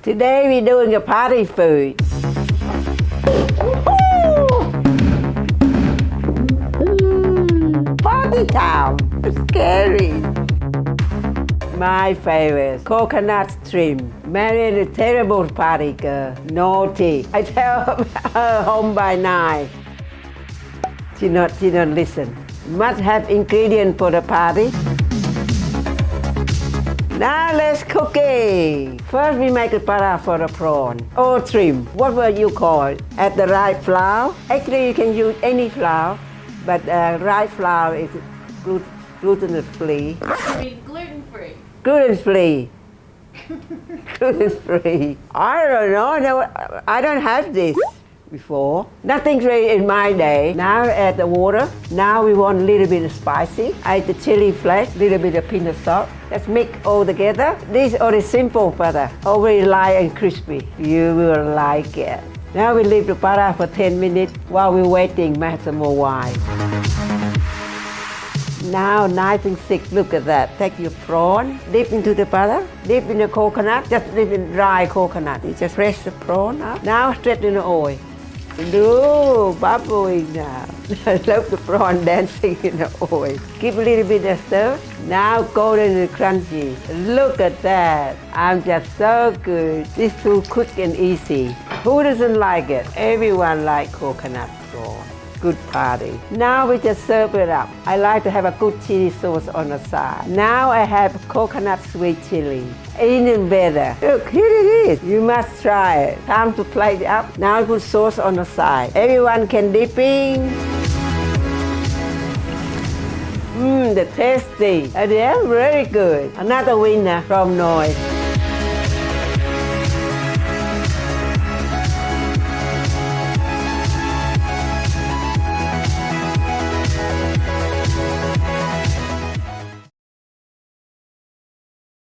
Today we're doing a party food. Party time! It's scary. My favorite, coconut shrimp. Marion is a terrible party girl, naughty. I tell her home by 9. She don't listen. Must have ingredient for the party. Now let's cook it. First we make a para for the prawn or shrimp. What will you call it? Add the right flour. Actually you can use any flour, but right flour is gluten-free. I mean gluten-free. Gluten-free. Gluten-free. I don't know. I don't have this before. Nothing's ready in my day. Now add the water. Now we want a little bit of spicy. Add the chili flakes, little bit of peanut salt. Let's mix all together. This is only simple butter, already light and crispy. You will like it. Now we leave the butter for 10 minutes while we're waiting. Make some more wine. Now nice and thick, look at that. Take your prawn, dip into the butter, dip in the coconut, just dip in dry coconut. You just press the prawn up. Now straight in the oil. Do bubbling now. I love the prawn dancing in the oil. Give a little bit of stir. Now golden and crunchy. Look at that. I'm just so good. This too quick and easy. Who doesn't like it? Everyone likes coconut prawn. Good party. Now we just serve it up. I like to have a good chili sauce on the side. Now I have coconut sweet chili. Even better. Look, here it is. You must try it. Time to plate it up. Now I put sauce on the side. Everyone can dip in. The tasty. And they're very good. Another winner from Noi.